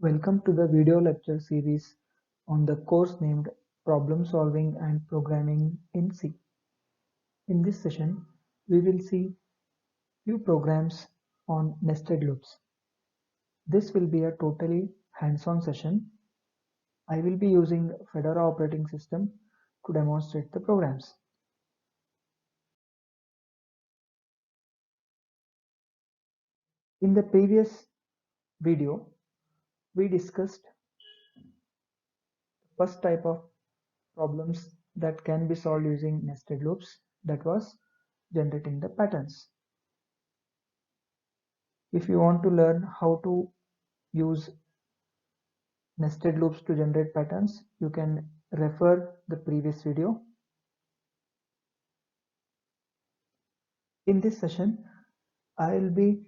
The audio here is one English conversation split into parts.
Welcome to the video lecture series on the course named Problem Solving and Programming in C. In this session, we will see few programs on nested loops. This will be a totally hands-on session. I will be using Fedora operating system to demonstrate the programs. In the previous video, we discussed the first type of problems that can be solved using nested loops, that was generating the patterns. If you want to learn how to use nested loops to generate patterns, you can refer the previous video. In this session, I will be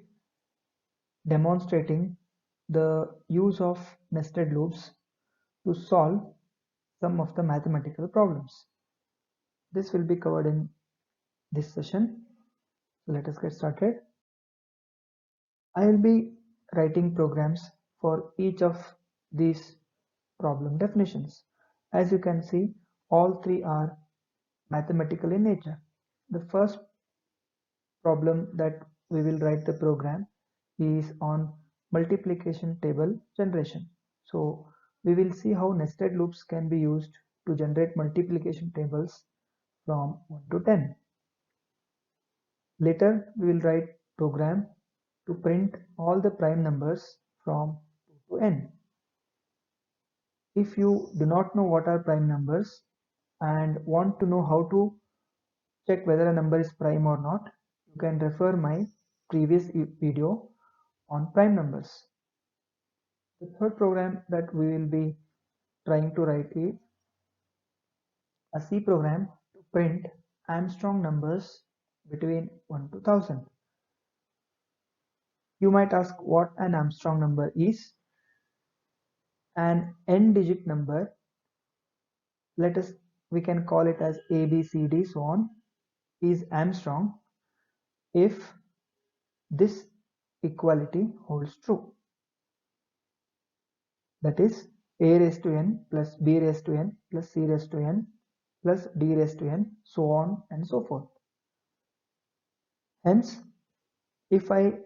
demonstrating the use of nested loops to solve some of the mathematical problems. This will be covered in this session. Let us get started. I will be writing programs for each of these problem definitions. As you can see, all three are mathematical in nature. The first problem that we will write the program is on multiplication table generation. So we will see how nested loops can be used to generate multiplication tables from 1 to 10. Later we will write program to print all the prime numbers from 2 to n. If you do not know what are prime numbers and want to know how to check whether a number is prime or not, you can refer my previous video on prime numbers. The third program that we will be trying to write is a C program to print Armstrong numbers between 1 to 1000. You might ask what an Armstrong number is. An n-digit number, we can call it as A, B, C, D, so on, is Armstrong if this equality holds true. That is, a raised to n plus b raised to n plus c raised to n plus d raised to n, so on and so forth. Hence, if I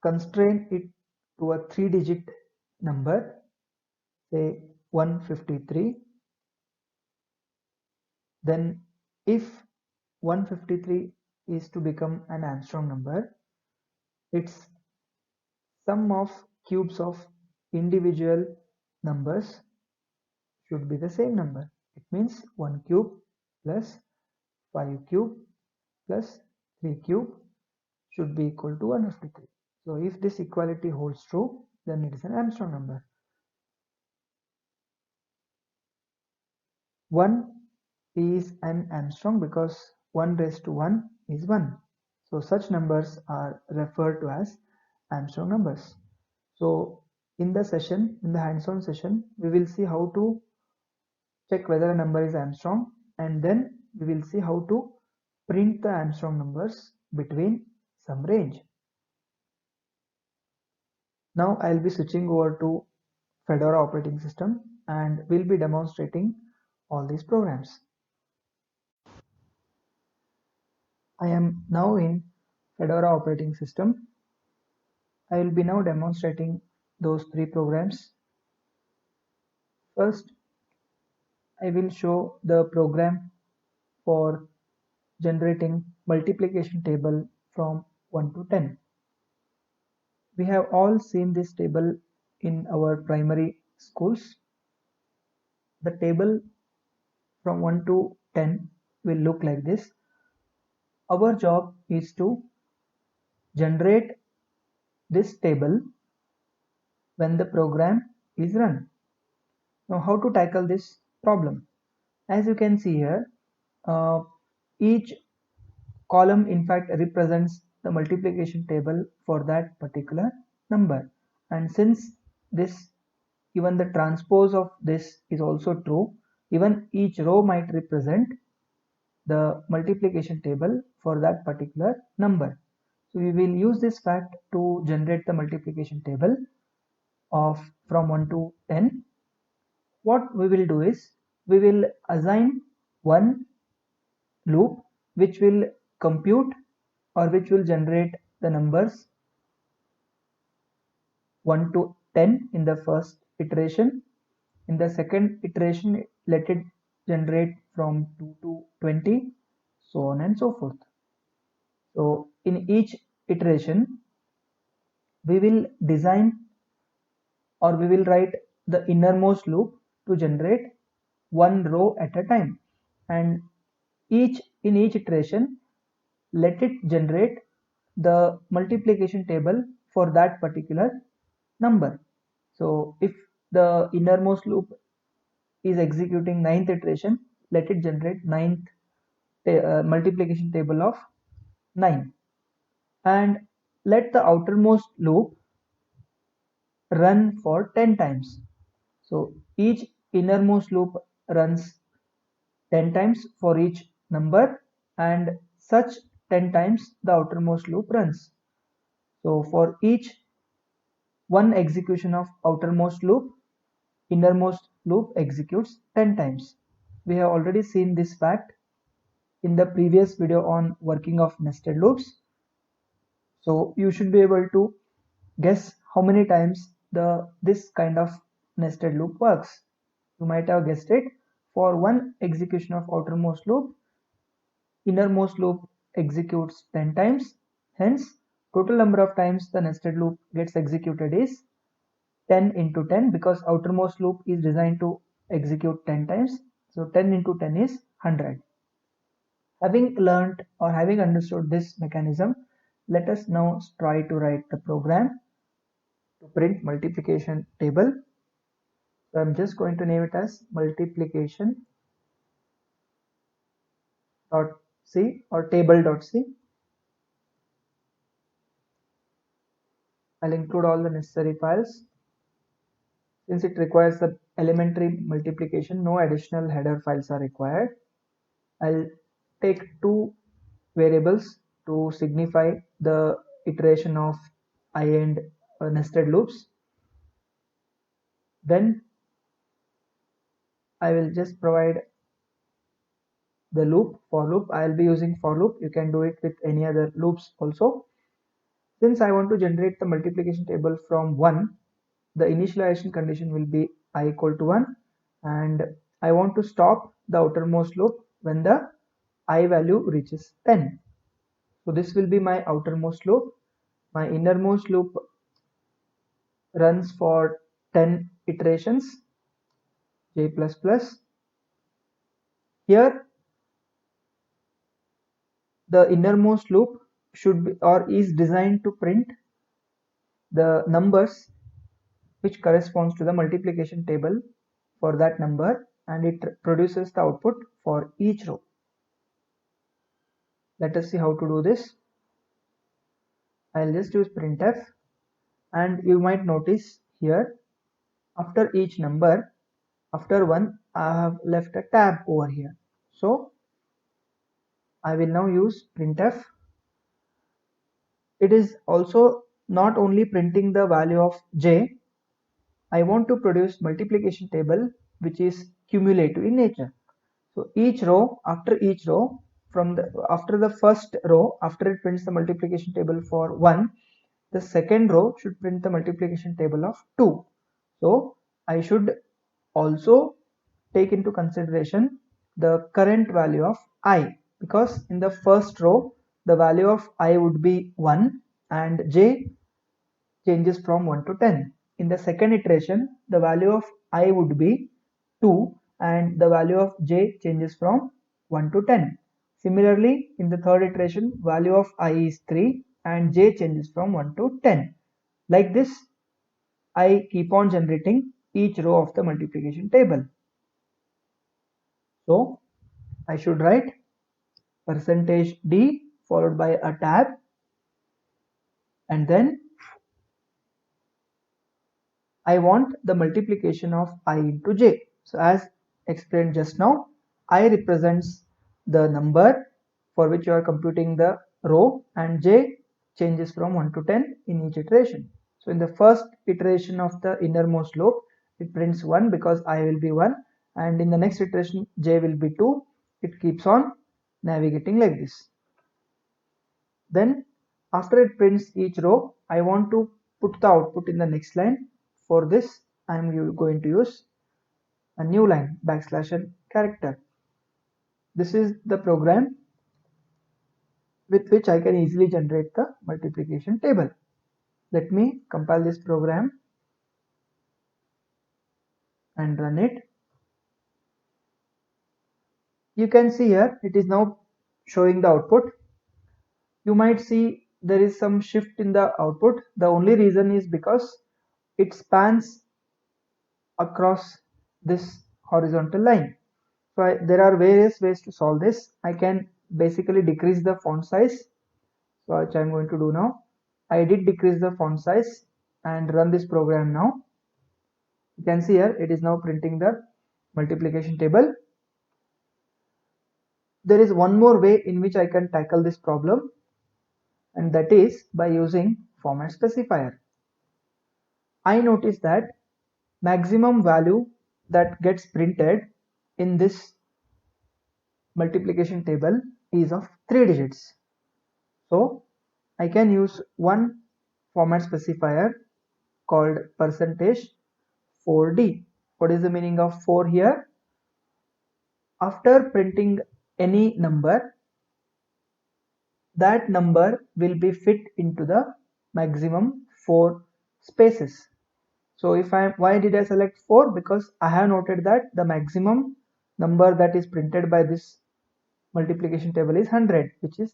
constrain it to a 3-digit number, say 153, then if 153 is to become an Armstrong number, its sum of cubes of individual numbers should be the same number. It means 1 cube plus 5 cube plus 3 cube should be equal to 153. So if this equality holds true, then it is an Armstrong number. 1 is an Armstrong because 1 raised to 1 is 1. So such numbers are referred to as Armstrong numbers. So in the hands-on session, we will see how to check whether a number is Armstrong, and then we will see how to print the Armstrong numbers between some range. Now I'll be switching over to Fedora operating system and we'll be demonstrating all these programs. I am now in Fedora operating system. I will be now demonstrating those three programs. First, I will show the program for generating multiplication table from 1 to 10. We have all seen this table in our primary schools. The table from 1 to 10 will look like this. Our job is to generate this table when the program is run. Now how to tackle this problem? As you can see here, each column in fact represents the multiplication table for that particular number, and since this even the transpose of this is also true, even each row might represent the multiplication table for that particular number. So we will use this fact to generate the multiplication table. of from 1 to 10, what we will do is we will assign one loop which will compute or which will generate the numbers 1 to 10 in the first iteration. In the second iteration, let it generate from 2 to 20, so on and so forth. So in each iteration, we will design or we will write the innermost loop to generate one row at a time, and in each iteration let it generate the multiplication table for that particular number. So if the innermost loop is executing ninth iteration, let it generate ninth multiplication table of 9, and let the outermost loop run for 10 times. So each innermost loop runs 10 times for each number, and such 10 times the outermost loop runs. So for each one execution of outermost loop, innermost loop executes 10 times. We have already seen this fact in the previous video on working of nested loops. So you should be able to guess how many times this kind of nested loop works. You might have guessed it. For one execution of outermost loop, innermost loop executes 10 times. Hence, total number of times the nested loop gets executed is 10 into 10, because outermost loop is designed to execute 10 times. So 10 into 10 is 100. Having learned or having understood this mechanism, let us now try to write the program to print multiplication table. So I'm just going to name it as multiplication dot c or table dot c. I'll include all the necessary files. Since it requires the elementary multiplication, no additional header files are required. I'll take two variables to signify the iteration of I and nested loops. Then I will just provide the loop, for loop. I'll be using for loop. You can do it with any other loops also. Since I want to generate the multiplication table from 1, the initialization condition will be I equal to 1, and I want to stop the outermost loop when the I value reaches 10. So this will be my outermost loop. My innermost loop runs for 10 iterations, j++. Here the innermost loop should be or is designed to print the numbers which corresponds to the multiplication table for that number, and it produces the output for each row. Let us see how to do this. I'll just use printf, and you might notice here after each number, after 1, I have left a tab over here. So I will now use printf. It is also not only printing the value of j. I want to produce multiplication table which is cumulative in nature. So each row, after each row, after the first row, after it prints the multiplication table for 1, the second row should print the multiplication table of 2. So I should also take into consideration the current value of I, because in the first row the value of I would be 1 and j changes from 1 to 10. In the second iteration, the value of I would be 2 and the value of j changes from 1 to 10. Similarly, in the third iteration, value of I is 3 and j changes from 1 to 10. Like this, I keep on generating each row of the multiplication table. So I should write %d followed by a tab, and then I want the multiplication of I into j. So as explained just now, I represents the number for which you are computing the row, and j changes from 1 to 10 in each iteration. So in the first iteration of the innermost loop, it prints 1 because I will be 1, and in the next iteration j will be 2. It keeps on navigating like this. Then after it prints each row, I want to put the output in the next line. For this, I am going to use a new line, \n character. This is the program with which I can easily generate the multiplication table. Let me compile this program and run it. You can see here it is now showing the output. You might see there is some shift in the output. The only reason is because it spans across this horizontal line. So there are various ways to solve this. I can basically decrease the font size. So which I am going to do now. I did decrease the font size and run this program now. You can see here it is now printing the multiplication table. There is one more way in which I can tackle this problem, and that is by using format specifier. I notice that maximum value that gets printed in this multiplication table is of 3 digits. So I can use one format specifier called percentage 4d. What is the meaning of 4 here? After printing any number, that number will be fit into the maximum 4 spaces. So why did I select 4? Because I have noted that the maximum number that is printed by this multiplication table is 100, which is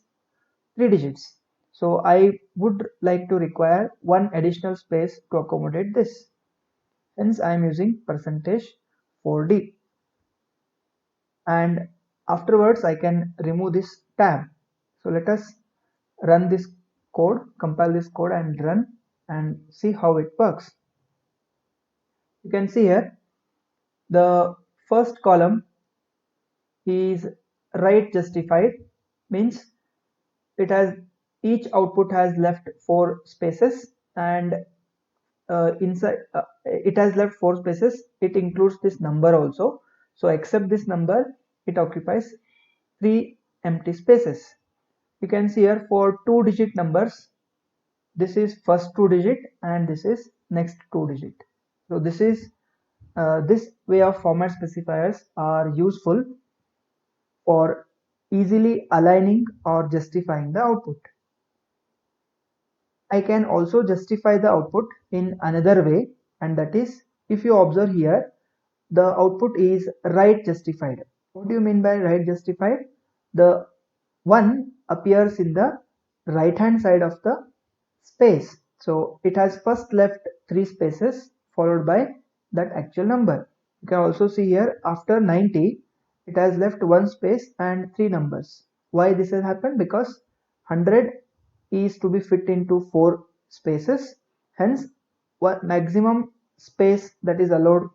3 digits. So I would like to require one additional space to accommodate this. Hence I am using percentage 4d. And afterwards I can remove this tab. So let us run this code, compile this code and run and see how it works. You can see here the first column is right justified, means it has each output has left 4 spaces, and inside it has left 4 spaces. It includes this number also. So except this number, it occupies 3 empty spaces. You can see here for 2-digit numbers, this is first 2 digit and this is next 2 digit. So this way of format specifiers are useful for easily aligning or justifying the output. I can also justify the output in another way, and that is, if you observe here, the output is right justified. What do you mean by right justified? The 1 appears in the right hand side of the space. So it has first left 3 spaces followed by that actual number. You can also see here after 90, it has left 1 space and 3 numbers. Why this has happened? Because 100 is to be fit into 4 spaces. Hence, what maximum space that is allowed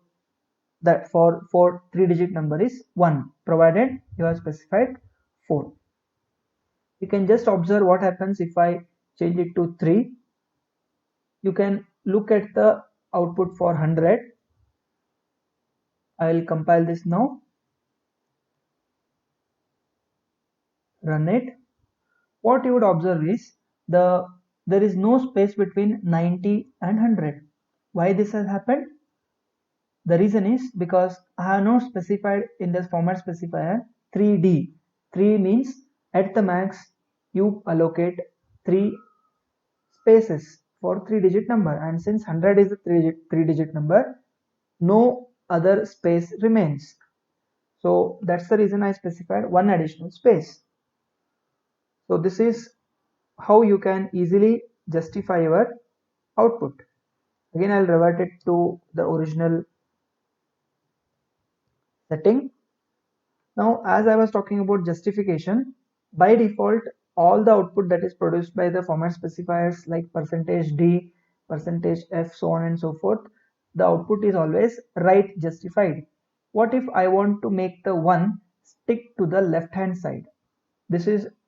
that for 3-digit number is 1, provided you have specified 4. You can just observe what happens if I change it to 3. You can look at the output for 100. I will compile this now, run it. What you would observe is there is no space between 90 and 100. Why this has happened? The reason is because I have not specified in this format specifier 3D. 3 means at the max you allocate 3 spaces for 3-digit number, and since 100 is a 3-digit number, no other space remains. So that's the reason I specified one additional space. So this is how you can easily justify your output. Again, I'll revert it to the original setting. Now, as I was talking about justification, by default, all the output that is produced by the format specifiers like percentage %d, percentage %f, so on and so forth, the output is always right justified. What if I want to make the 1 stick to the left hand side? This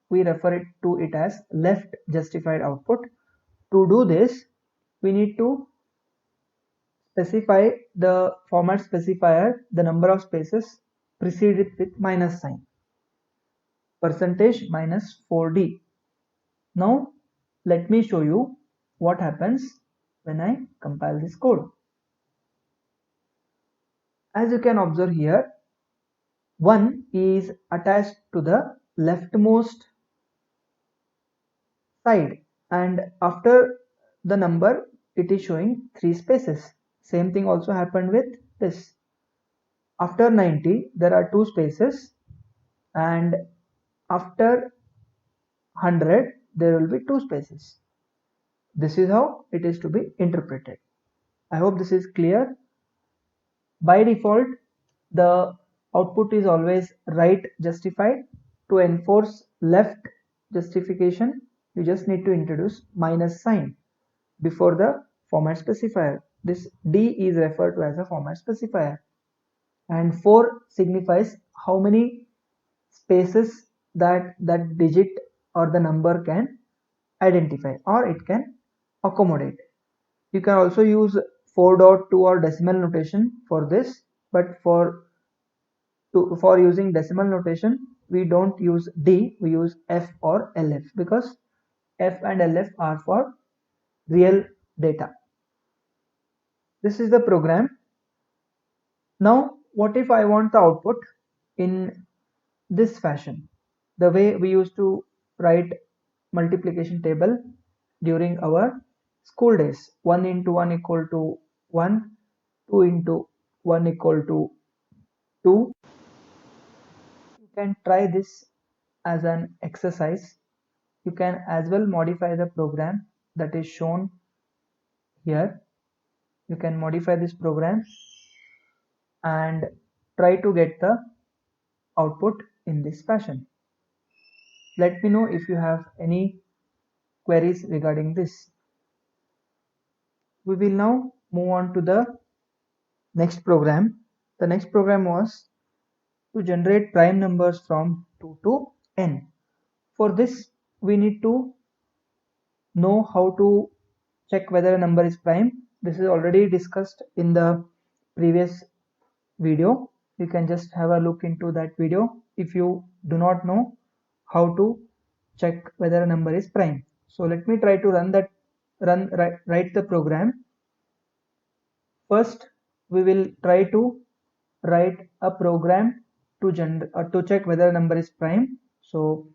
we refer to it as left justified output. To do this, we need to specify the format specifier, the number of spaces, precede it with minus sign, percentage minus 4D. Now let me show you what happens when I compile this code. As you can observe here, 1 is attached to the leftmost side, and after the number it is showing 3 spaces. Same thing also happened with this. After 90 there are 2 spaces, and after 100 there will be 2 spaces. This is how it is to be interpreted. I hope this is clear. By default, the output is always right justified. To enforce left justification, you just need to introduce minus sign before the format specifier. This D is referred to as a format specifier, and 4 signifies how many spaces that digit or the number can identify or it can accommodate. You can also use 4.2 or decimal notation for this, but for using decimal notation we don't use D, we use F or LF, because F and LF are for real data. This is the program. Now what if I want the output in this fashion, the way we used to write multiplication table during our school days? 1 into 1 equal to 1, 2 into 1 equal to 2. You can try this as an exercise. You can as well modify the program that is shown here. You can modify this program and try to get the output in this fashion. Let me know if you have any queries regarding this. We will now move on to the next program. The next program was to generate prime numbers from 2 to n. For this we need to know how to check whether a number is prime. This is already discussed in the previous video. You can just have a look into that video if you do not know how to check whether a number is prime. So let me try to write the program. First we will try to write a program to check whether a number is prime. So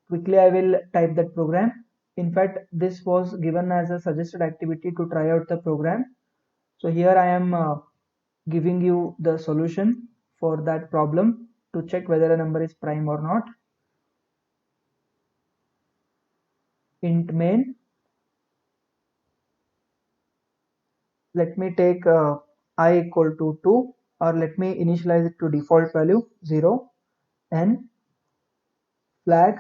quickly I will type that program. In fact, this was given as a suggested activity to try out the program. So here I am giving you the solution for that problem to check whether a number is prime or not. Int main, let me take I equal to 2, or let me initialize it to default value 0, and flag.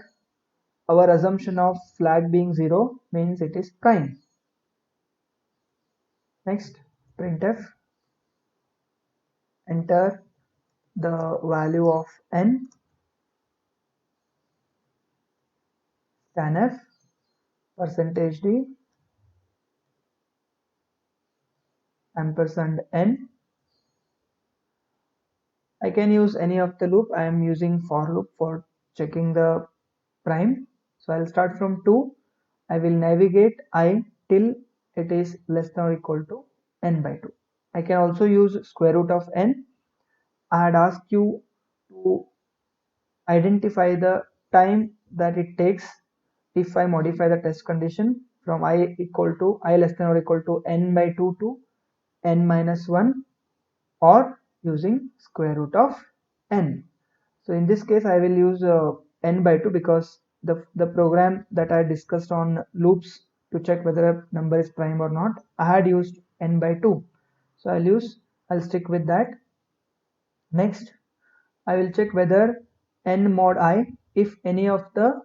Our assumption of flag being 0 means it is prime. Next, printf, enter the value of n, scanf, percentage %d, ampersand n. I can use any of the loop. I am using for loop for checking the prime. So I'll start from 2. I will navigate I till it is less than or equal to n by 2. I can also use square root of n. I had asked you to identify the time that it takes if I modify the test condition from I equal to I less than or equal to n by 2 to n minus 1, or using square root of n. So in this case I will use n by 2, because the program that I discussed on loops to check whether a number is prime or not, I had used n by 2. So I'll stick with that. Next, I will check whether n mod I, if any of the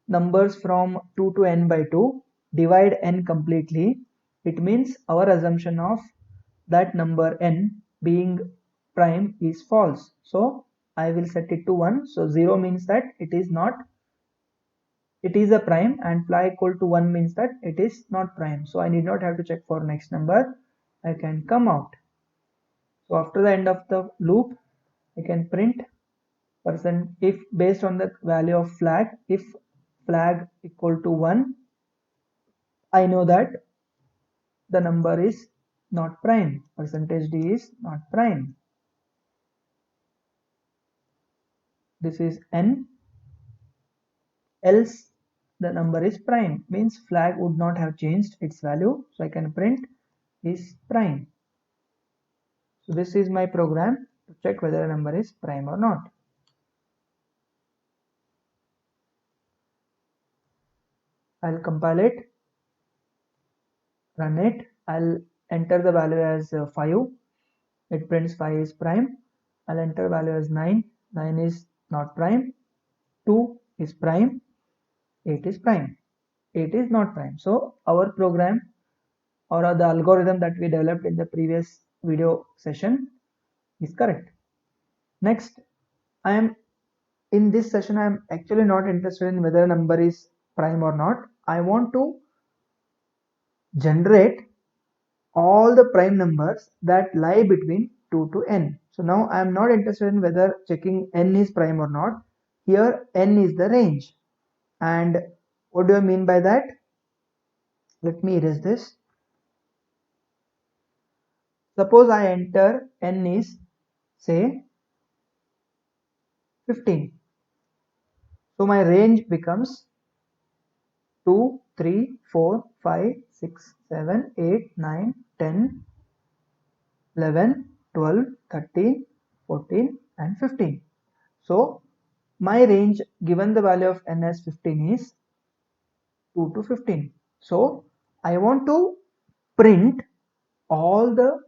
numbers from 2 to n by 2 divide n completely, it means our assumption of that number n being prime is false. So I will set it to 1. So 0 means that it is not it is a prime, and flag equal to 1 means that it is not prime. So I need not have to check for next number. I can come out. So after the end of the loop, I can print percent if based on the value of flag. If flag equal to 1, I know that the number is not prime. Percentage D is not prime. This is N, else the number is prime, means flag would not have changed its value, so I can print is prime. So this is my program to check whether a number is prime or not. I'll compile it, run it. I'll enter the value as 5. It prints 5 is prime. I'll enter value as 9. 9 is not prime. 2 is prime. 8 is prime. 8 is not prime. So our program or the algorithm that we developed in the previous video session is correct. Next, I am in this session I am actually not interested in whether a number is prime or not. I want to generate all the prime numbers that lie between 2 to n. So now I am not interested in whether checking n is prime or not. Here n is the range. And what do I mean by that? Let me erase this. Suppose I enter n is say 15. So my range becomes 2, 3, 4, 5, 6, 7, 8, 9, 10, 11, 12, 13, 14 and 15. So my range given the value of n as 15 is 2 to 15. So I want to print all the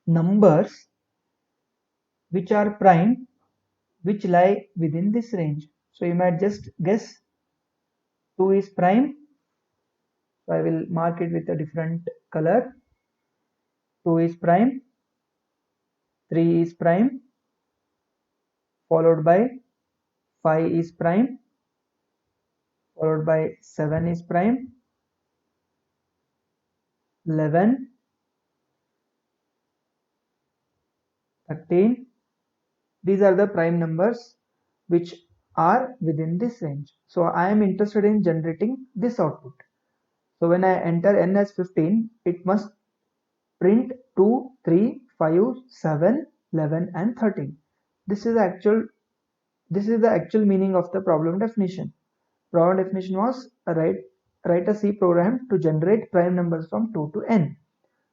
numbers which are prime which lie within this range. So you might just guess 2 is prime. So I will mark it with a different color. 2 is prime, 3 is prime, followed by 5 is prime, followed by 7 is prime, 11, 13. These are the prime numbers which are within this range. So I am interested in generating this output. So when I enter n as 15, it must print 2, 3, 5, 7, 11 and 13. This is the actual meaning of the problem definition. Problem definition was write a C program to generate prime numbers from 2 to n.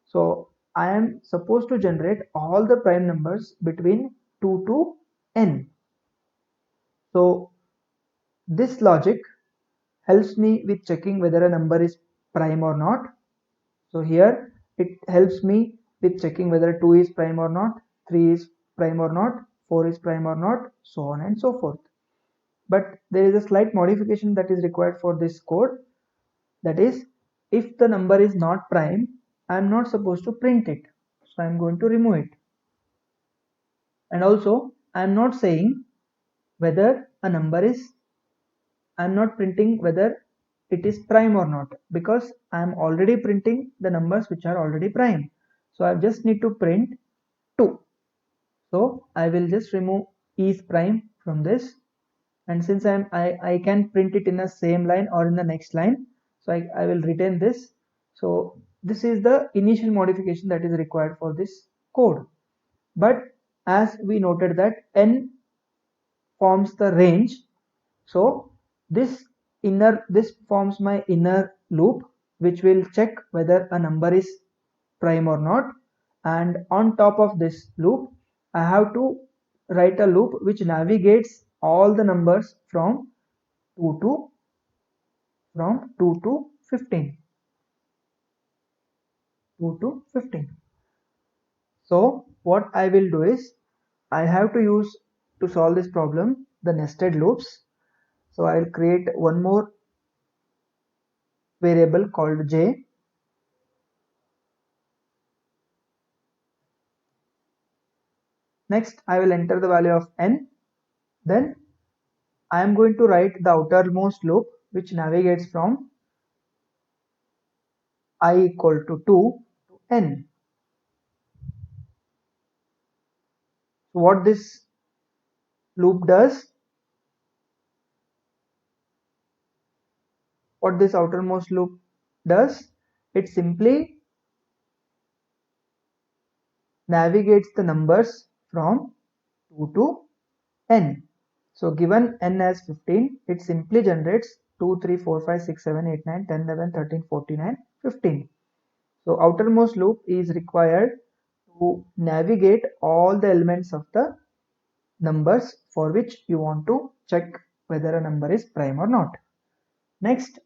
So I am supposed to generate all the prime numbers between 2 to n. So this logic helps me with checking whether a number is prime or not. So here it helps me with checking whether 2 is prime or not, 3 is prime or not, 4 is prime or not, so on and so forth. But there is a slight modification that is required for this code. That is, if the number is not prime, I am not supposed to print it. So I am going to remove it. And also I am not saying whether a number is, I am not printing whether it is prime or not, because I am already printing the numbers which are already prime. So I just need to print 2. So I will just remove is prime from this, and since I can print it in the same line or in the next line, so I will retain this. So this is the initial modification that is required for this code. But as we noted that n forms the range, so this forms my inner loop which will check whether a number is prime or not. And on top of this loop I have to write a loop which navigates all the numbers from 2 to 15. 2 to 15. So what I will do is I have to use to solve this problem the nested loops. So I'll create one more variable called j. Next I will enter the value of n. Then I am going to write the outermost loop which navigates from I equal to 2 to n. So what this loop does, what this outermost loop does, it simply navigates the numbers from 2 to n. So given n as 15, it simply generates 2, 3, 4, 5, 6, 7, 8, 9, 10, 11, 13, 14 and 15. So outermost loop is required to navigate all the elements of the numbers for which you want to check whether a number is prime or not. Next,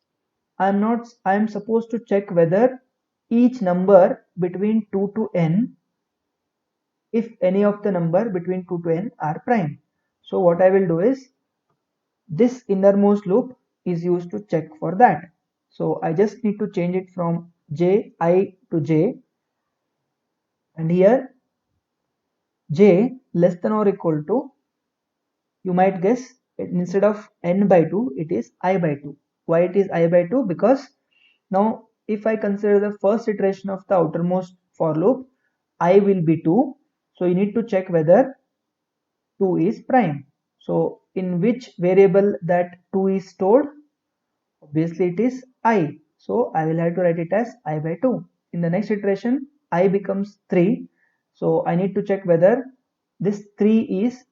I am supposed to check whether each number between 2 to n, if any of the number between 2 to n are prime. So what I will do is, this innermost loop is used to check for that. So I just need to change it from j I to j, and here j less than or equal to, you might guess, instead of n by 2 it is I by 2. Why it is I by 2? Because now if I consider the first iteration of the outermost for loop, I will be 2, so you need to check whether 2 is prime. So in which variable that 2 is stored? Obviously it is I, so I will have to write it as I by 2. In the next iteration I becomes 3, so I need to check whether this 3 is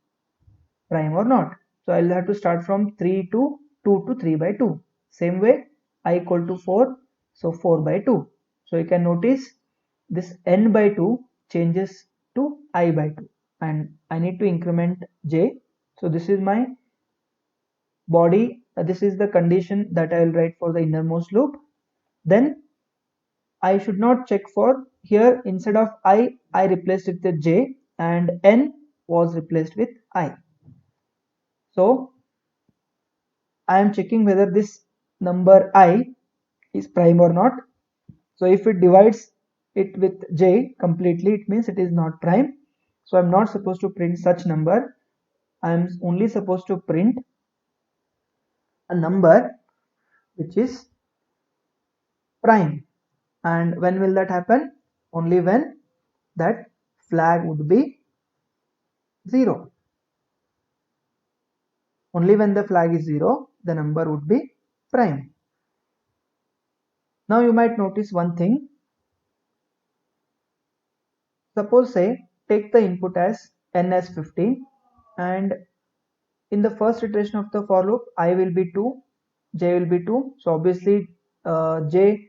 prime or not. So I'll have to start from 3 to 2 to 3 by 2. Same way, I equal to 4, so 4 by 2. So you can notice this n by 2 changes to I by 2, and I need to increment j. So this is my body, this is the condition that I will write for the innermost loop. Then I should not check for, here instead of I replaced it with j and n was replaced with I. So I am checking whether this number I is prime or not. So if it divides it with j completely, it means it is not prime. So I'm not supposed to print such number. I am only supposed to print a number which is prime. And when will that happen? Only when that flag would be 0. Only when the flag is 0, the number would be prime. Now you might notice one thing. Suppose say take the input as n as 15, and in the first iteration of the for loop I will be 2, j will be 2. So obviously j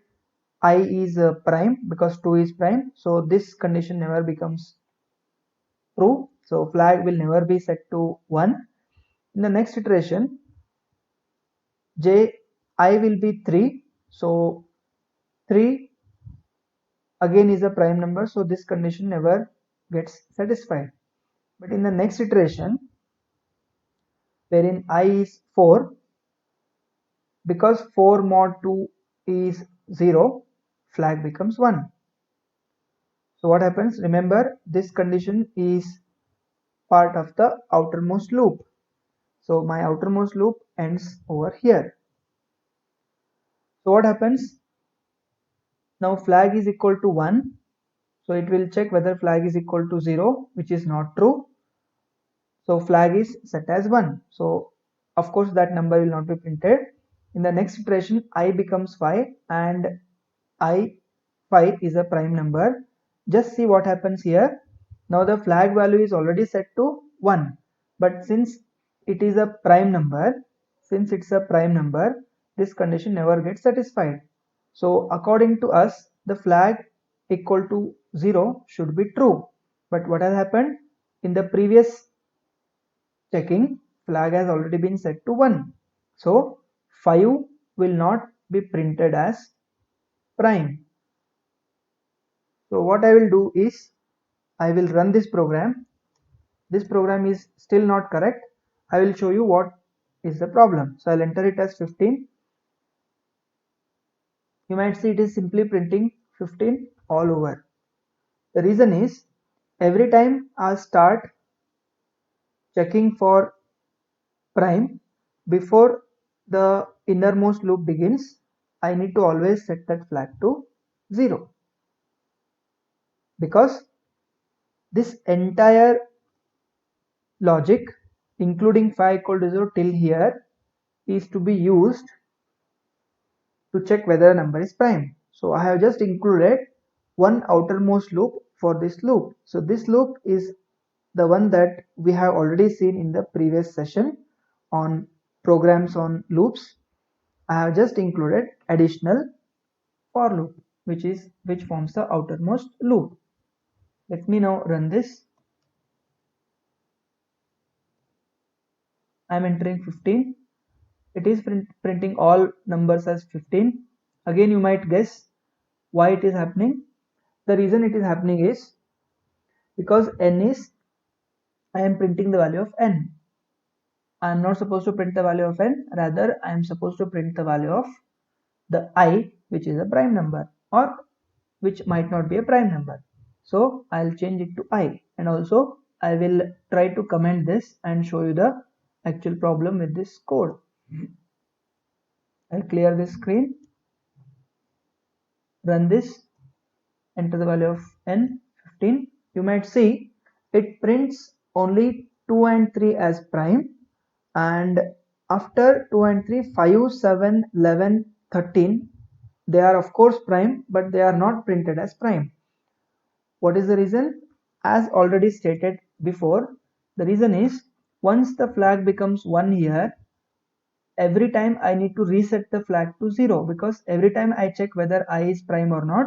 I is prime because 2 is prime. So this condition never becomes true. So flag will never be set to 1. In the next iteration j I will be 3. So 3 again is a prime number, so this condition never gets satisfied. But in the next iteration wherein I is 4, because 4 mod 2 is 0, flag becomes 1. So what happens? Remember, this condition is part of the outermost loop. So my outermost loop ends over here. So what happens? Now flag is equal to 1. So it will check whether flag is equal to 0, which is not true. So flag is set as 1. So of course that number will not be printed. In the next iteration I becomes 5 and I 5 is a prime number. Just see what happens here. Now the flag value is already set to 1, but since it is a prime number, this condition never gets satisfied. So according to us, the flag equal to 0 should be true. But what has happened? In the previous checking, flag has already been set to 1. So 5 will not be printed as prime. So what I will do is, I will run this program. This program is still not correct. I will show you what is the problem. So I'll enter it as 15. You might see it is simply printing 15 all over. The reason is, every time I start checking for prime, before the innermost loop begins, I need to always set that flag to 0, because this entire logic, including phi equal to 0 till here, is to be used to check whether a number is prime. So I have just included one outermost loop for this loop. So this loop is the one that we have already seen in the previous session on programs on loops. I have just included additional for loop, which forms the outermost loop. Let me now run this. I am entering 15. It is printing all numbers as 15. Again, you might guess why it is happening. The reason it is happening is because I am printing the value of n. I am not supposed to print the value of n, rather I am supposed to print the value of the I, which is a prime number, or which might not be a prime number. So I'll change it to I, and also I will try to comment this and show you the actual problem with this code. I'll clear this screen, run this, enter the value of n, 15. You might see it prints only 2 and 3 as prime, and after 2 and 3, 5, 7, 11, 13, they are of course prime, but they are not printed as prime. What is the reason? As already stated before, the reason is once the flag becomes 1 here, every time I need to reset the flag to 0, because every time I check whether I is prime or not,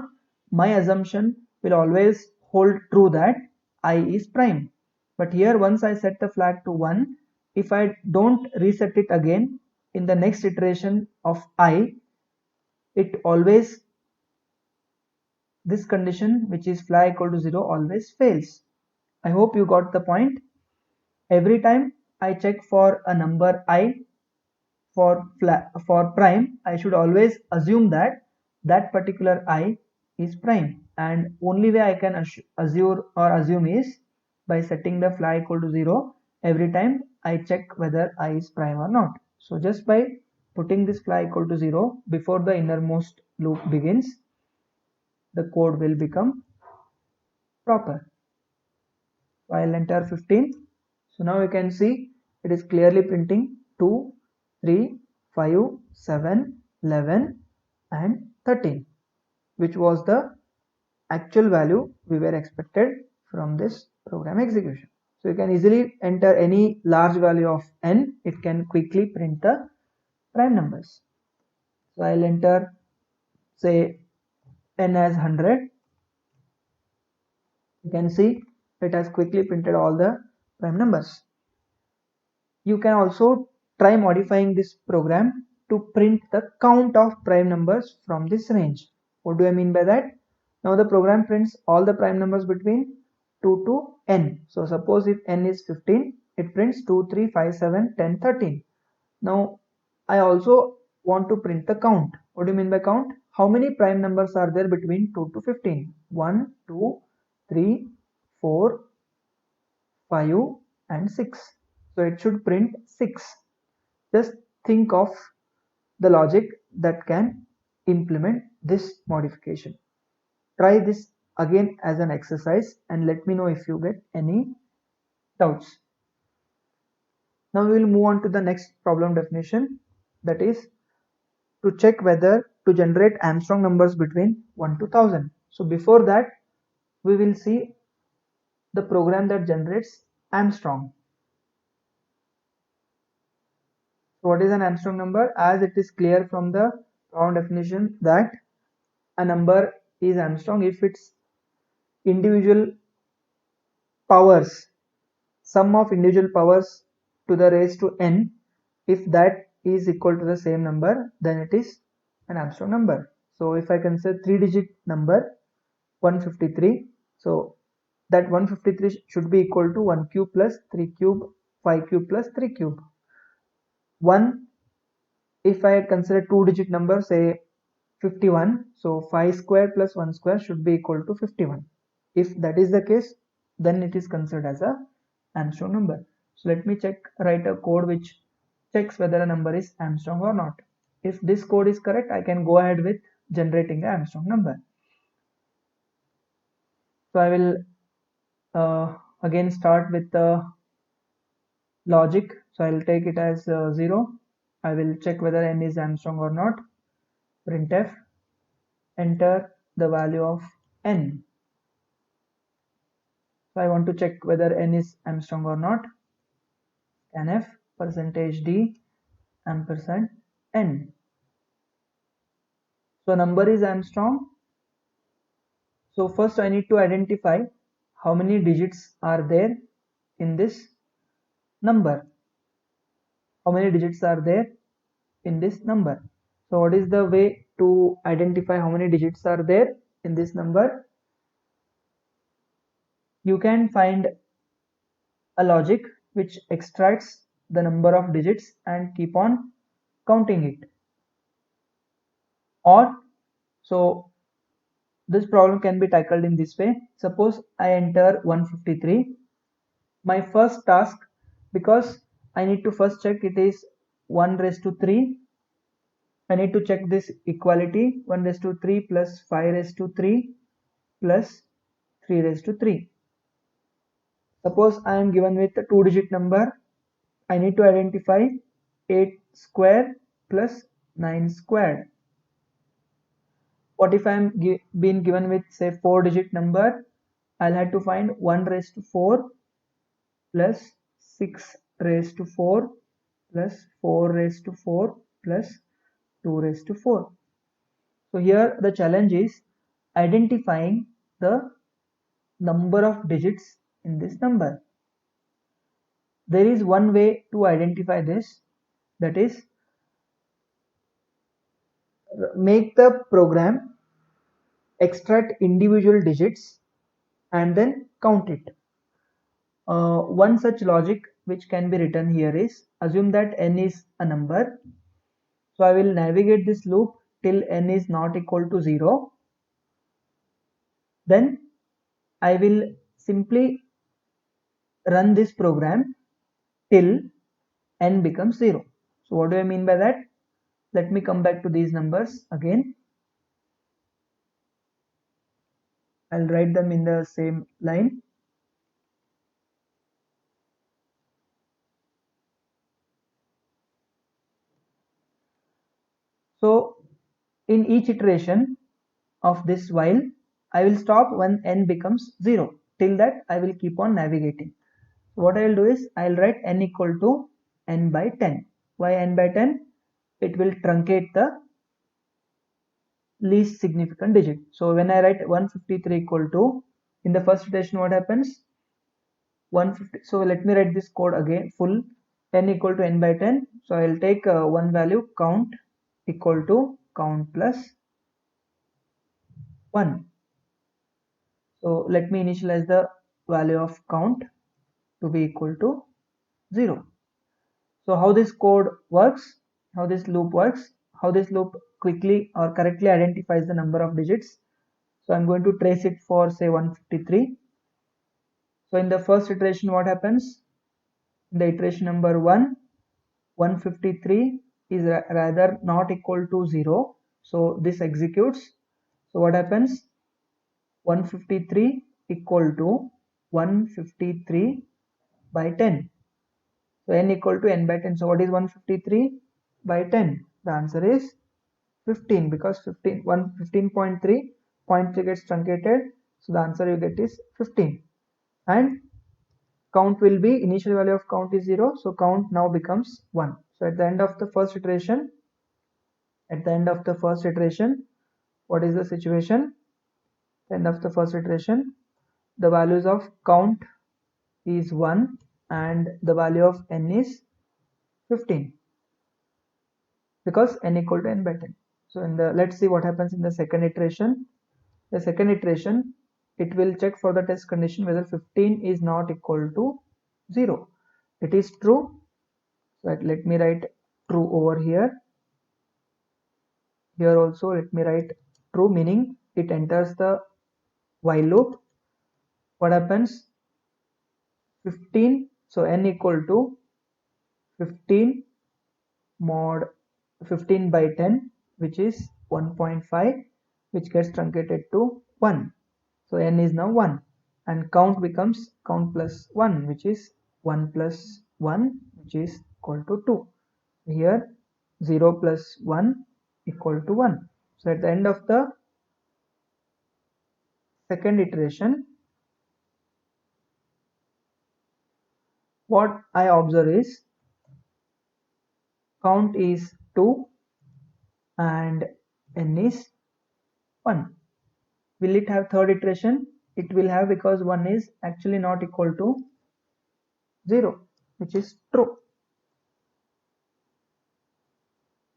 my assumption will always hold true that I is prime. But here once I set the flag to 1, if I don't reset it again in the next iteration of I, it always, this condition, which is flag equal to 0, always fails. I hope you got the point. Every time I check for a number I for prime, I should always assume that that particular I is prime, and only way I can assume is by setting the flag equal to 0 every time I check whether I is prime or not. So just by putting this flag equal to 0 before the innermost loop begins, the code will become proper. So I'll enter 15. So now you can see it is clearly printing 2, 3, 5, 7, 11 and 13, which was the actual value we were expected from this program execution. So you can easily enter any large value of n, it can quickly print the prime numbers. So I'll enter say n as 100. You can see it has quickly printed all the prime numbers. You can also try modifying this program to print the count of prime numbers from this range. What do I mean by that? Now the program prints all the prime numbers between 2 to n. So suppose if n is 15, it prints 2, 3, 5, 7, 10, 13. Now I also want to print the count. What do you mean by count? How many prime numbers are there between 2 to 15? 1, 2, 3, 4, 5 and 6. So it should print 6. Just think of the logic that can implement this modification. Try this again as an exercise and let me know if you get any doubts. Now we will move on to the next problem definition, that is to check whether to generate Armstrong numbers between 1 to 1000. So before that we will see the program that generates Armstrong. So what is an Armstrong number? As it is clear from the problem definition that a number is Armstrong if its individual powers, sum of individual powers to the raised to n, if that is equal to the same number, then it is an Armstrong number. So if I consider 3-digit number 153, so that 153 should be equal to 1 cube plus 3 cube, 5 cube plus 3 cube. 1, if I consider 2-digit number say 51, so 5 square plus 1 square should be equal to 51. If that is the case, then it is considered as a Armstrong number. So let me write a code which checks whether a number is Armstrong or not. If this code is correct, I can go ahead with generating the Armstrong number. So I will again start with the logic. So I'll take it as 0. I will check whether n is Armstrong or not. Printf, enter the value of n. So I want to check whether n is Armstrong or not. Scanf %d ampersand n. So number is Armstrong. So first I need to identify how many digits are there in this number. How many digits are there in this number? So what is the way to identify how many digits are there in this number? You can find a logic which extracts the number of digits and keep on counting it. Or so this problem can be tackled in this way. Suppose I enter 153. My first task, because I need to first check it is 1 raised to 3. I need to check this equality 1 raised to 3 plus 5 raised to 3 plus 3 raised to 3. Suppose I am given with a 2-digit number. I need to identify 8 square plus 9 squared. What if I am been given with say 4-digit number? I'll have to find 1 raised to 4 plus 6 raised to 4 plus 4 raised to 4 plus 2 raised to 4. So here the challenge is identifying the number of digits in this number. There is one way to identify this, that is make the program extract individual digits and then count it. One such logic which can be written here is, assume that n is a number. So I will navigate this loop till n is not equal to 0. Then I will simply run this program till n becomes 0. So what do I mean by that? Let me come back to these numbers again. I'll write them in the same line. So in each iteration of this while, I will stop when n becomes 0. Till that I will keep on navigating. So what I will do is I will write n equal to n by 10. Why n by 10? It will truncate the least significant digit. So when I write 153 equal to, in the first iteration what happens? 150. So let me write this code again full. N equal to n by 10. So I will take one value count equal to count plus 1. So let me initialize the value of count to be equal to 0. So how this code works, how this loop works, how this loop quickly or correctly identifies the number of digits. So I'm going to trace it for say 153. So in the first iteration what happens? In the iteration number 1, 153 is rather not equal to 0. So this executes. So what happens? 153 equal to 153 by 10. So n equal to n by 10. So what is 153 by 10? The answer is 15, because 15.3 0.3 gets truncated. So the answer you get is 15. And count will be, initial value of count is 0. So count now becomes 1. So at the end of the first iteration, what is the situation? At the end of the first iteration, the values of count is 1 and the value of n is 15, because n equal to n by 10. So let's see what happens in the second iteration. The second iteration, it will check for the test condition whether 15 is not equal to 0. It is true. So let me write true over here. Here also let me write true, meaning it enters the while loop. What happens? 15. So n equal to 15 mod 15 by 10, which is 1.5, which gets truncated to 1. So n is now 1, and count becomes count plus 1, which is 1 plus 1, which is equal to 2. Here 0 plus 1 equal to 1. So at the end of the second iteration, what I observe is count is 2 and n is 1. Will it have third iteration? It will have, because 1 is actually not equal to 0, which is true.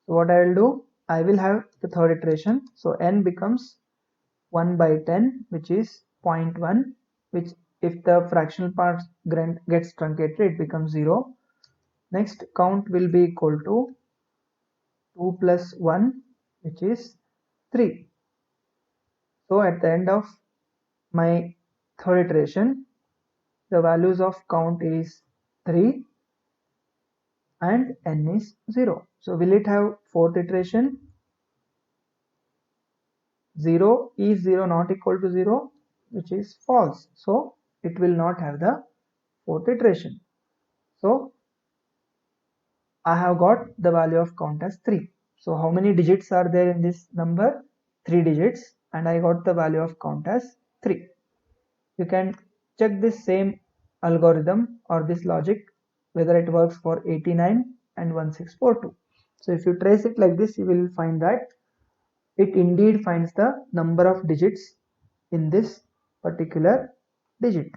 So what I will do, I will have the third iteration. So n becomes 1 by 10, which is 0.1, which if the fractional part gets truncated, it becomes 0. Next, count will be equal to 2 plus 1, which is 3. So at the end of my third iteration, the values of count is 3 and n is 0. So will it have fourth iteration? 0 is 0 not equal to 0, which is false. So it will not have the fourth iteration. So I have got the value of count as 3. So how many digits are there in this number? 3 digits, and I got the value of count as 3. You can check this same algorithm or this logic whether it works for 89 and 1642. So if you trace it like this, you will find that it indeed finds the number of digits in this particular digit.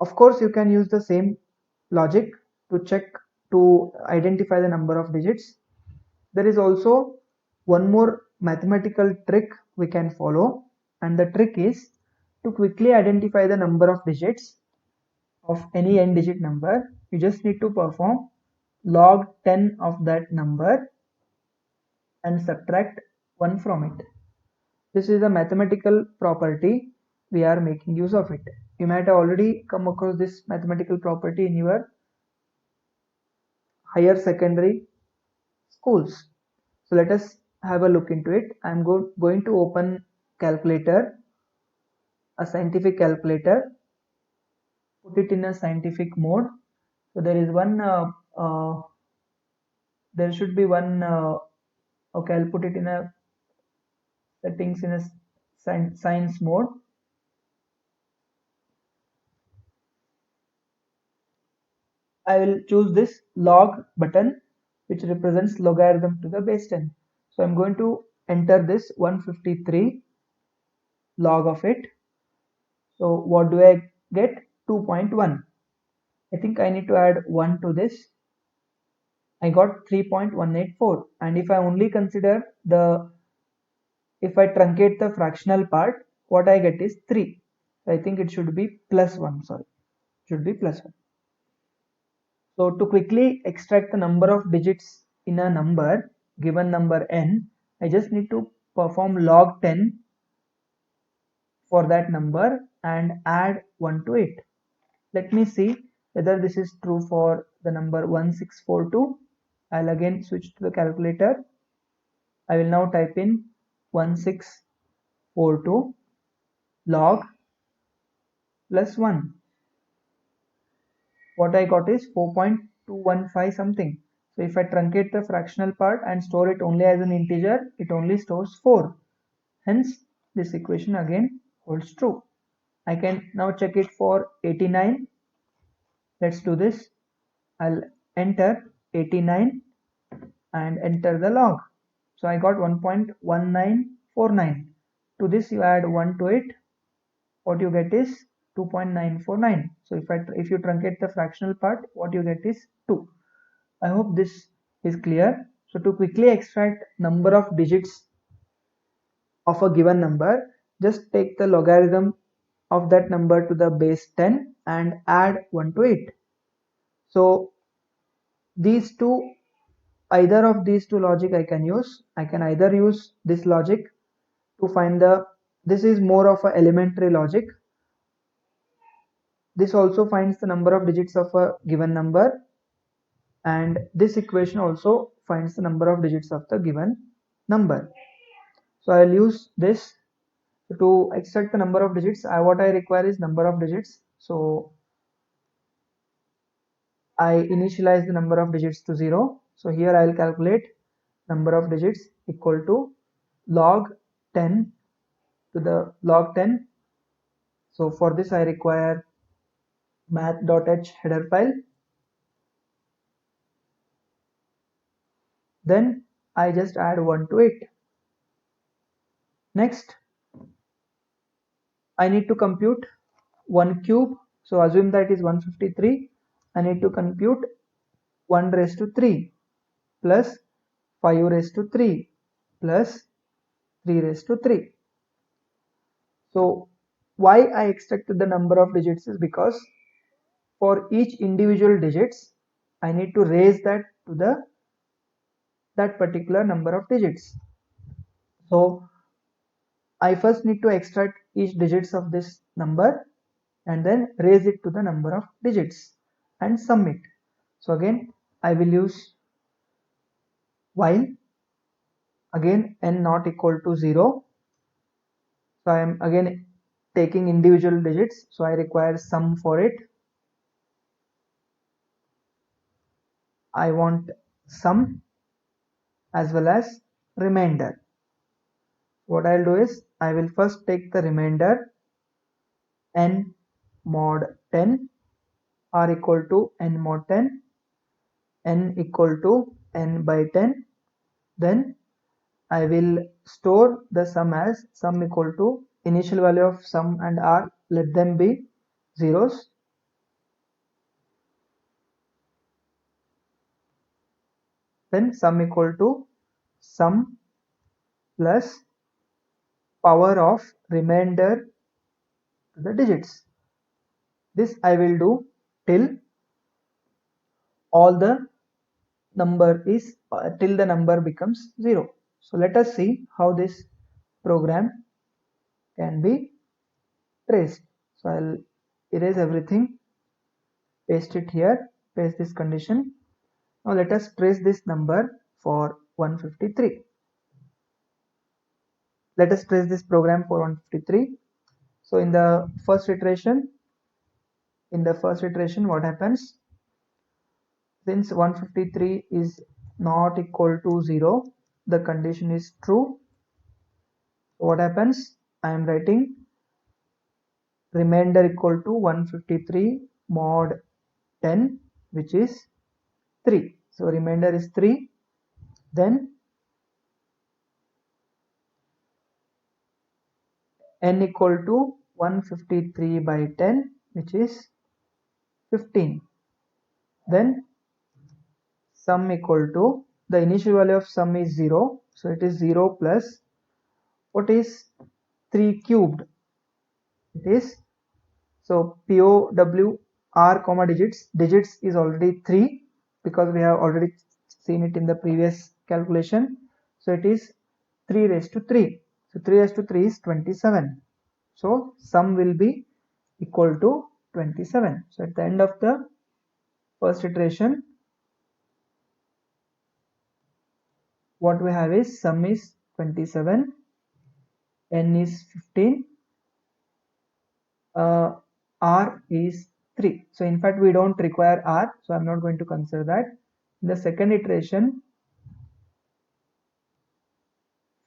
Of course, you can use the same logic to identify the number of digits. There is also one more mathematical trick we can follow, and the trick is to quickly identify the number of digits of any n digit number. You just need to perform log 10 of that number and subtract 1 from it. This is a mathematical property, we are making use of it. You might have already come across this mathematical property in your higher secondary schools. So let us have a look into it. I am going to open calculator, a scientific calculator, put it in a scientific mode. So there is one, there should be one, okay, I'll put it in a settings in a science mode. I will choose this log button, which represents logarithm to the base 10. So I'm going to enter this 153 log of it. So what do I get? 2.1. I think I need to add 1 to this. I got 3.184, and if I only consider if I truncate the fractional part, what I get is 3. So I think it should be plus 1, sorry, should be plus 1. So to quickly extract the number of digits in a number, given number n, I just need to perform log 10 for that number and add 1 to it. Let me see whether this is true for the number 1642. I'll again switch to the calculator. I will now type in 1642 log plus 1. What I got is 4.215 something. So if I truncate the fractional part and store it only as an integer, it only stores 4. Hence, this equation again holds true. I can now check it for 89. Let's do this. I'll enter 89 and enter the log. So I got 1.1949. To this you add 1 to it. What you get is 2.949. So if you truncate the fractional part, what you get is 2. I hope this is clear. So to quickly extract number of digits of a given number, just take the logarithm of that number to the base 10 and add 1 to it. So these two, either of these two logic I can use. I can either use this logic to find this is more of a elementary logic. This also finds the number of digits of a given number. and this equation also finds the number of digits of the given number. So I will use this to extract the number of digits. What I require is number of digits. So I initialize the number of digits to 0. So here I will calculate number of digits equal to log 10 to the log 10. So for this I require math.h header file. Then I just add 1 to it. Next, I need to compute 1 cube. So assume that is 153. I need to compute 1 raised to 3 plus 5 raised to 3 plus 3 raised to 3. So why I extracted the number of digits is because for each individual digits I need to raise that to that particular number of digits. So I first need to extract each digits of this number and then raise it to the number of digits and sum it. So again I will use while, again n not equal to 0. So I am again taking individual digits, so I require sum for it. I want sum as well as remainder. What I'll do is I will first take the remainder n mod 10 r equal to n mod 10, n equal to n by 10. Then I will store the sum as sum equal to initial value of sum and r, let them be zeros. Then sum equal to sum plus power of remainder to the digits. This I will do till all the number is till the number becomes 0. So let us see how this program can be traced. So I'll erase everything, paste it here, paste this condition. Now let us trace this number for 153. Let us trace this program for 153. So in the first iteration, what happens? Since 153 is not equal to 0, the condition is true. So what happens? I am writing remainder equal to 153 mod 10, which is 3. So remainder is 3. Then n equal to 153 by 10, which is 15. Then sum equal to, the initial value of sum is 0. So it is 0 plus, what is 3 cubed? It is, so POW R comma digits is already 3 because we have already seen it in the previous calculation. So it is 3 raised to 3. So 3 raised to 3 is 27. So sum will be equal to 27. So at the end of the first iteration, what we have is sum is 27, n is 15, r is 3. So in fact we don't require r, so I'm not going to consider that. In the second iteration,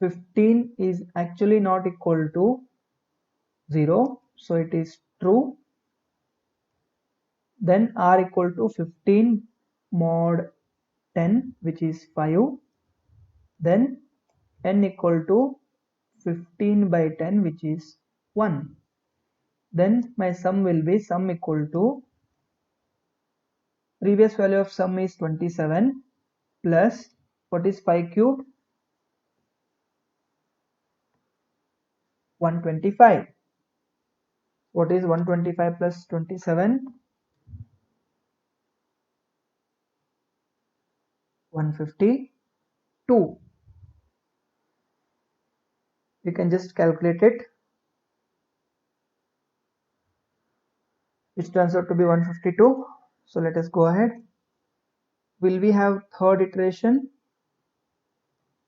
15 is actually not equal to 0, so it is true. Then r equal to 15 mod 10, which is 5. Then n equal to 15 by 10, which is 1. Then my sum will be sum equal to, previous value of sum is 27 plus, what is 5 cubed? 125. What is 125 plus 27? 152. We can just calculate it, which turns out to be 152. So let us go ahead. will we have third iteration?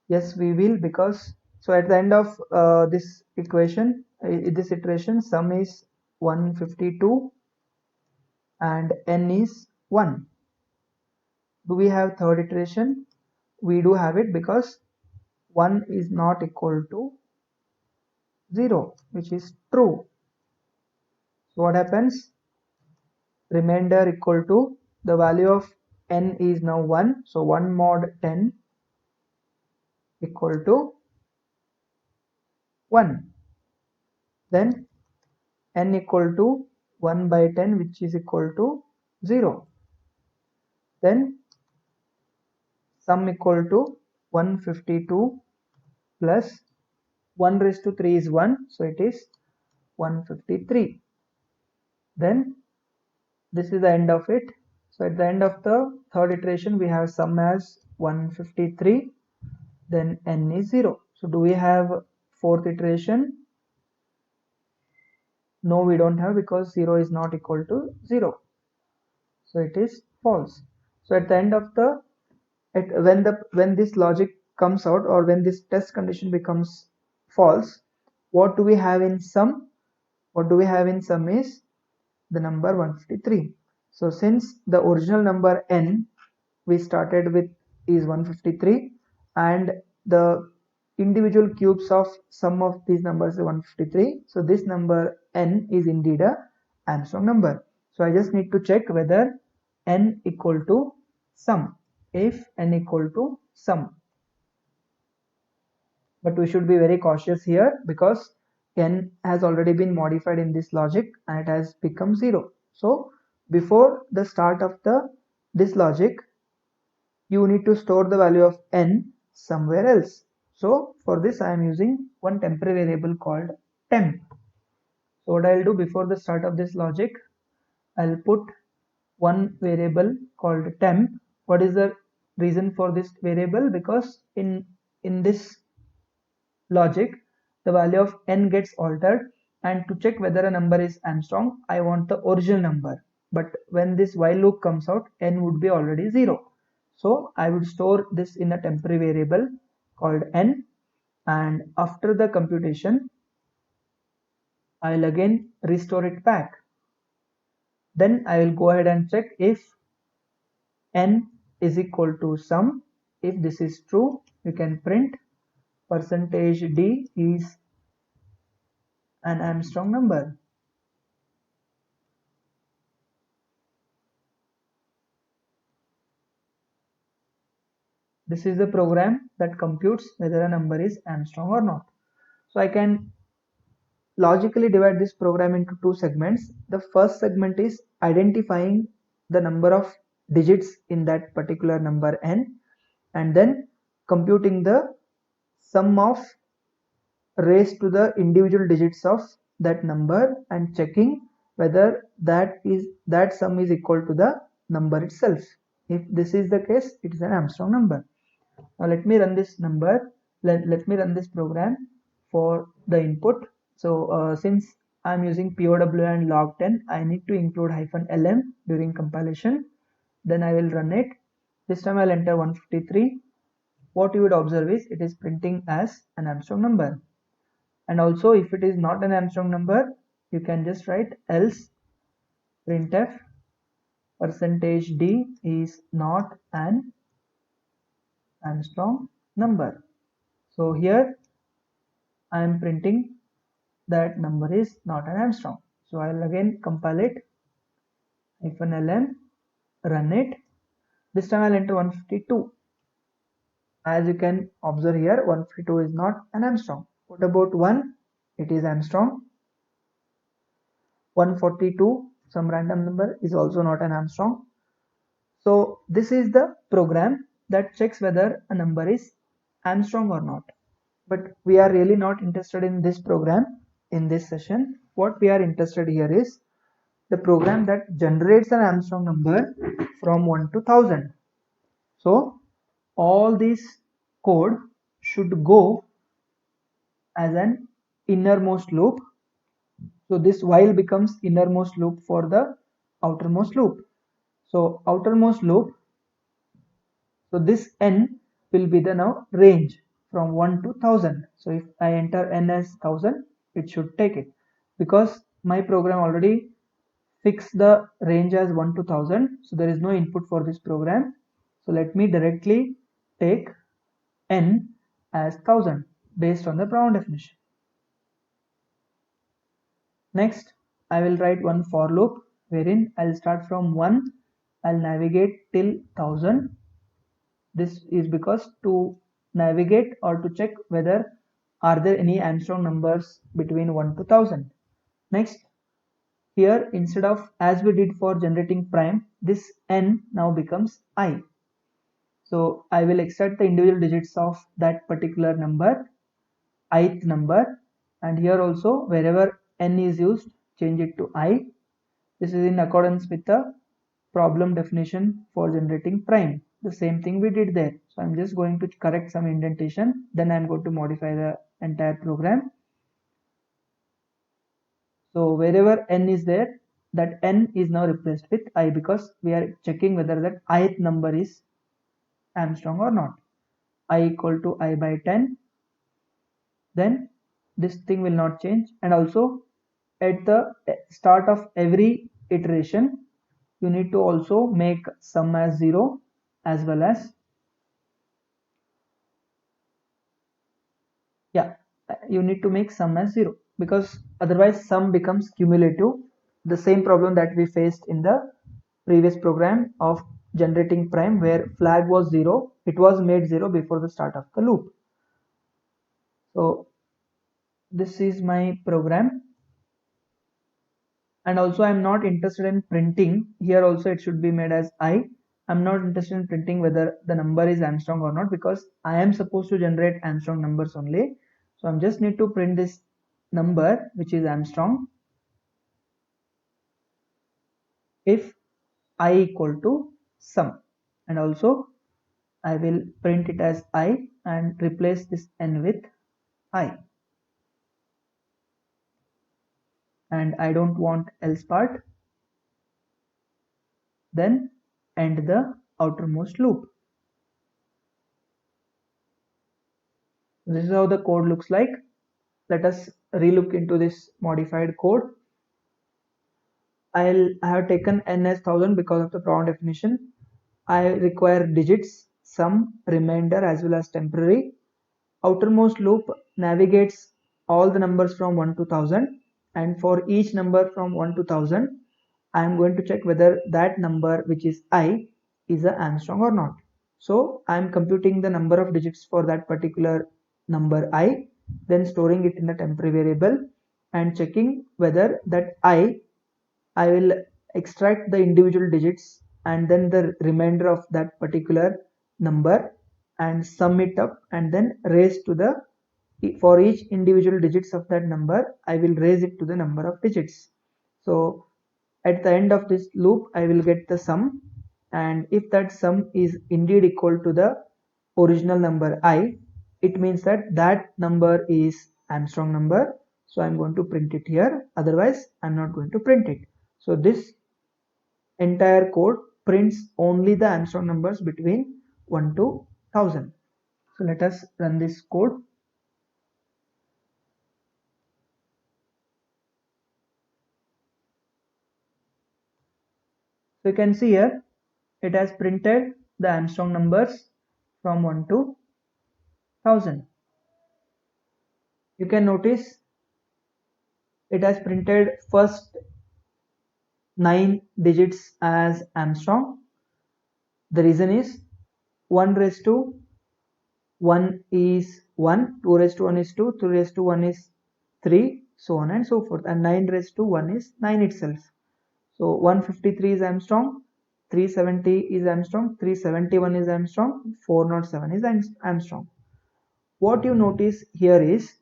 Yes, we will, because so at the end of this equation, this iteration, sum is 152 and n is 1. Do we have third iteration? We do have it, because 1 is not equal to 0, which is true. So what happens? Remainder equal to the value of n is now 1. So 1 mod 10 equal to 1. Then n equal to 1 by 10, which is equal to 0. Then sum equal to 152 plus 1 raised to 3 is 1, so it is 153. Then this is the end of it. So at the end of the third iteration, we have sum as 153, then n is 0. So do we have fourth iteration? No, we don't have, because 0 is not equal to 0. So it is false. So at the end of the when this logic comes out, or when this test condition becomes false, what do we have in sum? What do we have in sum is the number 153. So since the original number n we started with is 153, and the individual cubes of sum of these numbers is 153, so this number n is indeed a Armstrong number. So I just need to check whether n equal to sum. If n equal to sum, but we should be very cautious here, because n has already been modified in this logic and it has become 0. So before the start of this logic, you need to store the value of n somewhere else. So for this I am using one temporary variable called temp. So what I'll do, before the start of this logic, I'll put one variable called temp. What is the reason for this variable? Because in this logic, the value of n gets altered, and to check whether a number is Armstrong, I want the original number. But when this while loop comes out, n would be already 0. So I would store this in a temporary variable called n, and after the computation, I'll again restore it back. Then I will go ahead and check if n is equal to sum. If this is true, you can print percentage %d is an Armstrong number. This is the program that computes whether a number is Armstrong or not. So I can logically divide this program into two segments. The first segment is identifying the number of digits in that particular number n, and then computing the sum of raised to the individual digits of that number, and checking whether that sum is equal to the number itself. If this is the case, it is an Armstrong number. Now let me run this let me run this program for the input. So since I'm using POW and log10, I need to include -lm during compilation. Then I will run it. This time I'll enter 153. What you would observe is it is printing as an Armstrong number. And also, if it is not an Armstrong number, you can just write else printf %d is not an Armstrong number. So here I am printing that number is not an Armstrong. So I will again compile it, -lm, run it. This time I will enter 152. As you can observe here, 152 is not an Armstrong. What about 1? It is Armstrong. 142, some random number, is also not an Armstrong. So this is the program that checks whether a number is Armstrong or not. But we are really not interested in this program in this session. What we are interested here is the program that generates an Armstrong number from 1 to 1000. So all this code should go as an innermost loop. So this while becomes innermost loop for the outermost loop. So outermost loop So this n will be the now range from 1 to 1000. So if I enter n as 1000, it should take it, because my program already fixed the range as 1 to 1000. So there is no input for this program. So let me directly take n as 1000 based on the problem definition. Next, I will write one for loop wherein I'll start from 1, I'll navigate till 1000. This is because to navigate or to check whether are there any Armstrong numbers between 1 to 1000. Next, here instead of as we did for generating prime, this n now becomes I. So I will extract the individual digits of that particular number, ith number, and here also wherever n is used, change it to I. This is in accordance with the problem definition for generating prime. The same thing we did there. So I'm just going to correct some indentation, then I'm going to modify the entire program. So wherever n is there, that n is now replaced with I, because we are checking whether that ith number is Armstrong or not. I equal to I by 10, then this thing will not change. And also at the start of every iteration, you need to also make sum as 0, as well as you need to make sum as 0, because otherwise sum becomes cumulative. The same problem that we faced in the previous program of generating prime, where flag was 0, it was made 0 before the start of the loop. So this is my program. And also I'm not interested in printing here. Also it should be made as I'm not interested in printing whether the number is Armstrong or not, because I am supposed to generate Armstrong numbers only. So I'm just need to print this number which is Armstrong if I equal to sum, and also I will print it as I and replace this n with I, and I don't want else part. Then end the outermost loop. This is how the code looks like. Let us relook into this modified code. I have taken n as 1000 because of the problem definition. I require digits, sum, remainder, as well as temporary. Outermost loop navigates all the numbers from 1 to 1000, and for each number from 1 to 1000, I am going to check whether that number, which is I, is a Armstrong or not. So I am computing the number of digits for that particular number I, then storing it in the temporary variable and checking whether that I will extract the individual digits and then the remainder of that particular number and sum it up, and then raise to the, for each individual digits of that number I will raise it to the number of digits. So at the end of this loop I will get the sum, and if that sum is indeed equal to the original number I, it means that that number is Armstrong number. So I'm going to print it here, otherwise I'm not going to print it. So this entire code prints only the Armstrong numbers between 1 to 1000. So let us run this code. So you can see here it has printed the Armstrong numbers from 1 to 1000. You can notice it has printed first 9 digits as Armstrong. The reason is 1 raised to 1 is 1, 2 raised to 1 is 2, 3 raised to 1 is 3, so on and so forth, and 9 raised to 1 is 9 itself. So 153 is Armstrong, 370 is Armstrong, 371 is Armstrong, 407 is Armstrong. What you notice here is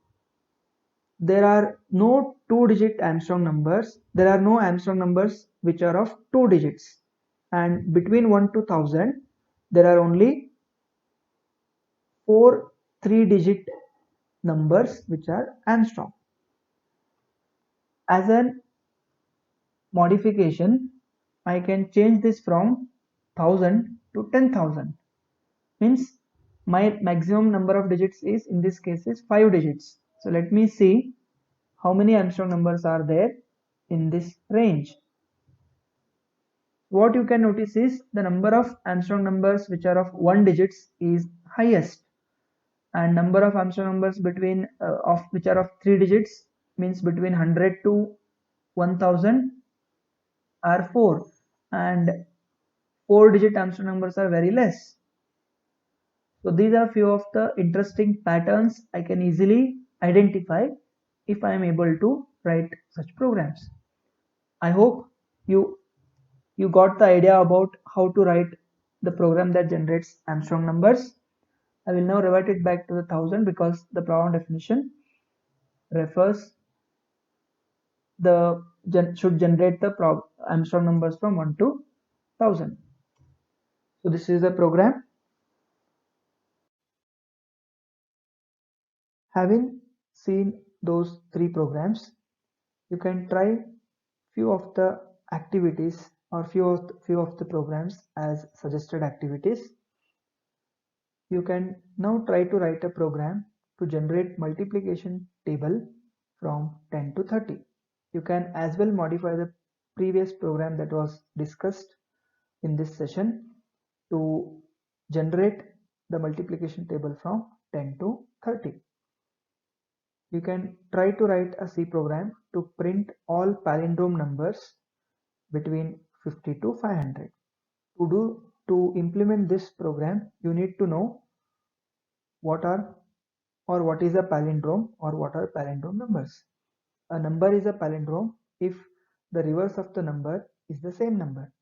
there are no 2-digit Armstrong numbers. There are no Armstrong numbers which are of 2 digits. And between 1 to 1000, there are only 4 3-digit numbers which are Armstrong. As a modification, I can change this from 1000 to 10,000. means my maximum number of digits is, in this case, is 5 digits. So let me see how many Armstrong numbers are there in this range. What you can notice is the number of Armstrong numbers which are of 1 digits is highest, and number of Armstrong numbers between of which are of 3 digits, means between 100 to 1000, are 4, and 4 digit Armstrong numbers are very less. So these are few of the interesting patterns I can easily identify if I am able to write such programs. I hope you got the idea about how to write the program that generates Armstrong numbers. I will now revert it back to the 1000 because the problem definition refers the should generate the Armstrong numbers from 1 to 1000. So this is the program. Having seen those three programs, you can try few of the activities or few of the programs as suggested activities. You can now try to write a program to generate multiplication table from 10 to 30. You can as well modify the previous program that was discussed in this session to generate the multiplication table from 10 to 30. You can try to write a C program to print all palindrome numbers between 50 to 500. To implement this program, you need to know what is a palindrome or what are palindrome numbers. A number is a palindrome if the reverse of the number is the same number.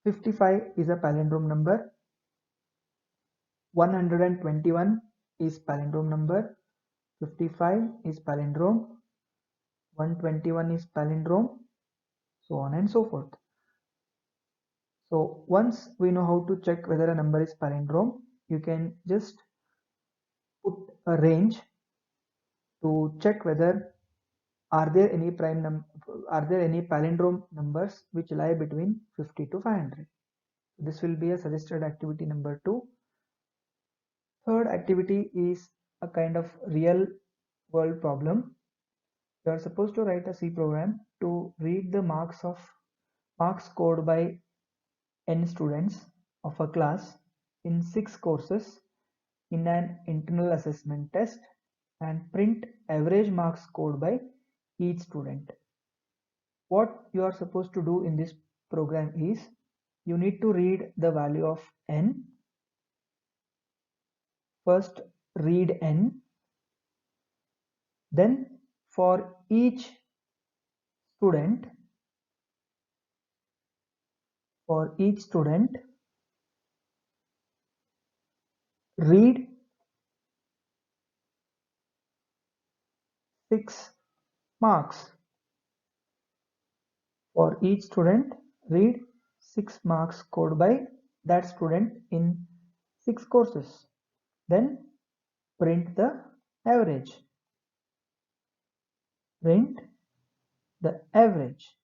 55 is a palindrome number. 121 is palindrome number. 55 is palindrome. 121 is palindrome, so on and so forth. So once we know how to check whether a number is palindrome, you can just put a range to check whether are there any palindrome numbers which lie between 50 to 500. This will be a suggested activity number 2. Third activity is a kind of real world problem. You are supposed to write a C program to read the marks scored by n students of a class in 6 courses in an internal assessment test and print average marks scored by each student. What you are supposed to do in this program is you need to read the value of n. First read n, then for each student read 6 marks. For each student, read 6 marks scored by that student in 6 courses. Then print the average. Print the average.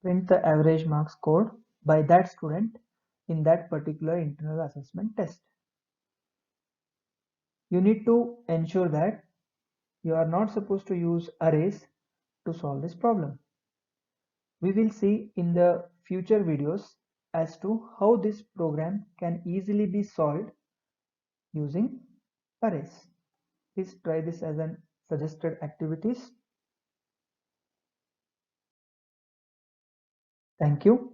Print the average marks scored by that student in that particular internal assessment test. You need to ensure that you are not supposed to use arrays to solve this problem. We will see in the future videos as to how this program can easily be solved using arrays. Please try this as an suggested activities. Thank you.